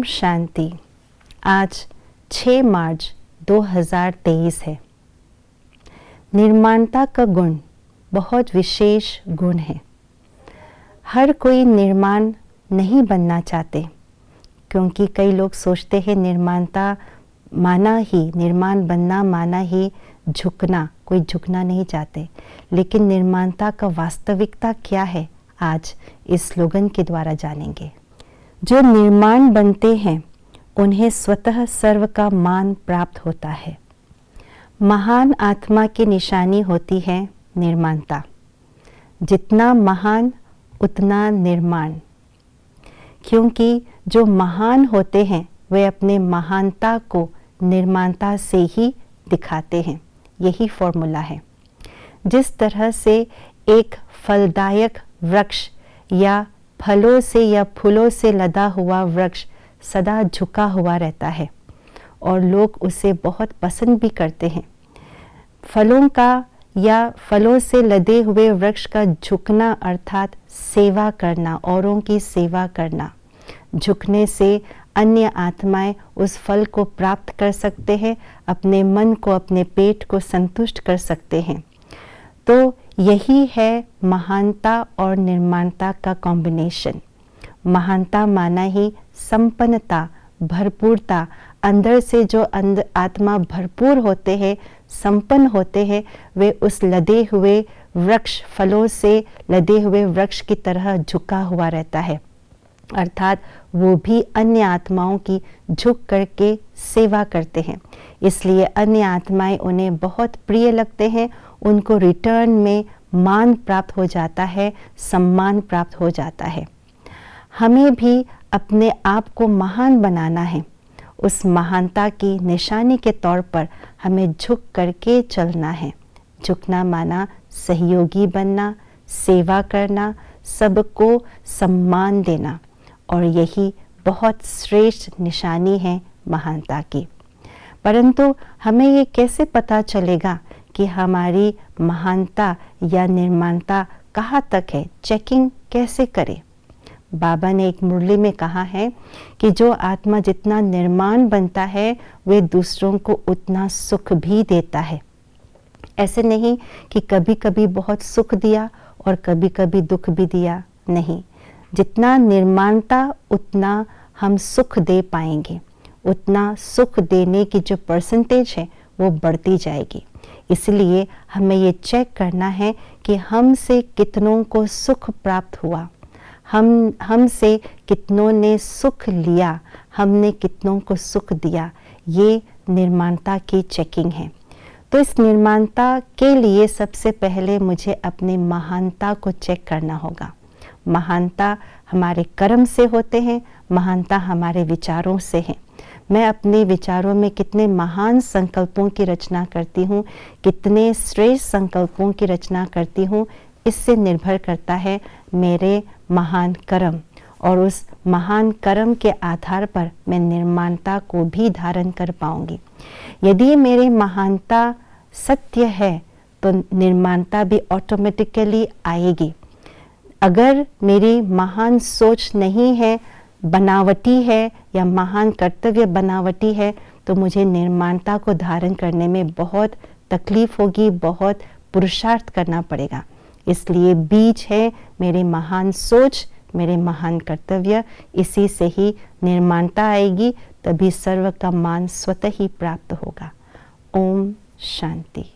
शांति। आज 6 मार्च 2023 है। निर्माणता का गुण बहुत विशेष गुण है। हर कोई निर्माण नहीं बनना चाहते, क्योंकि कई लोग सोचते हैं निर्माण बनना माना ही झुकना, कोई झुकना नहीं चाहते। लेकिन निर्माणता का वास्तविकता क्या है, आज इस स्लोगन के द्वारा जानेंगे। जो निर्माण बनते हैं उन्हें स्वतः सर्व का मान प्राप्त होता है। महान आत्मा की निशानी होती है निर्माणता। जितना महान उतना निर्माण, क्योंकि जो महान होते हैं वे अपने महानता को निर्माणता से ही दिखाते हैं। यही फॉर्मूला है। जिस तरह से एक फलदायक वृक्ष या फलों से या फूलों से लदा हुआ वृक्ष सदा झुका हुआ रहता है और लोग उसे बहुत पसंद भी करते हैं। फलों का या फलों से लदे हुए वृक्ष का झुकना अर्थात सेवा करना, औरों की सेवा करना। झुकने से अन्य आत्माएं उस फल को प्राप्त कर सकते हैं, अपने मन को, अपने पेट को संतुष्ट कर सकते हैं। तो यही है महानता और निर्माणता का कॉम्बिनेशन। महानता माना ही संपन्नता, भरपूरता। अंदर से जो आत्मा भरपूर होते हैं, संपन्न होते हैं, वे उस लदे हुए वृक्ष, फलों से लदे हुए वृक्ष की तरह झुका हुआ रहता है। अर्थात वो भी अन्य आत्माओं की झुक करके सेवा करते हैं। इसलिए अन्य आत्माएं उन्हें बहुत प्रिय लगते हैं। उनको रिटर्न में मान प्राप्त हो जाता है, सम्मान प्राप्त हो जाता है। हमें भी अपने आप को महान बनाना है। उस महानता की निशानी के तौर पर हमें झुक करके चलना है। झुकना माना सहयोगी बनना, सेवा करना, सबको सम्मान देना, और यही बहुत श्रेष्ठ निशानी है महानता की। परंतु हमें ये कैसे पता चलेगा कि हमारी महानता या निर्माणता कहाँ तक है? चेकिंग कैसे करें? बाबा ने एक मुरली में कहा है कि जो आत्मा जितना निर्माण बनता है वे दूसरों को उतना सुख भी देता है। ऐसे नहीं कि कभी कभी बहुत सुख दिया और कभी कभी दुख भी दिया, नहीं। जितना निर्माणता उतना हम सुख दे पाएंगे, उतना सुख देने की जो परसेंटेज है वो बढ़ती जाएगी। इसलिए हमें ये चेक करना है कि हमसे कितनों को सुख प्राप्त हुआ, हमसे कितनों ने सुख लिया, हमने कितनों को सुख दिया। ये निर्माणता की चेकिंग है। तो इस निर्माणता के लिए सबसे पहले मुझे अपनी महानता को चेक करना होगा। महानता हमारे कर्म से होते हैं, महानता हमारे विचारों से है। मैं अपने विचारों में कितने महान संकल्पों की रचना करती हूँ, कितने श्रेष्ठ संकल्पों की रचना करती हूँ, इससे निर्भर करता है मेरे महान कर्म। और उस महान कर्म के आधार पर मैं निर्माणता को भी धारण कर पाऊंगी। यदि मेरी महानता सत्य है तो निर्माणता भी ऑटोमेटिकली आएगी। अगर मेरी महान सोच नहीं है, बनावटी है, या महान कर्तव्य बनावटी है, तो मुझे निर्माणता को धारण करने में बहुत तकलीफ होगी, बहुत पुरुषार्थ करना पड़ेगा। इसलिए बीज है मेरी महान सोच, मेरे महान कर्तव्य। इसी से ही निर्माणता आएगी, तभी सर्व का मान स्वतः ही प्राप्त होगा। ओम शांति।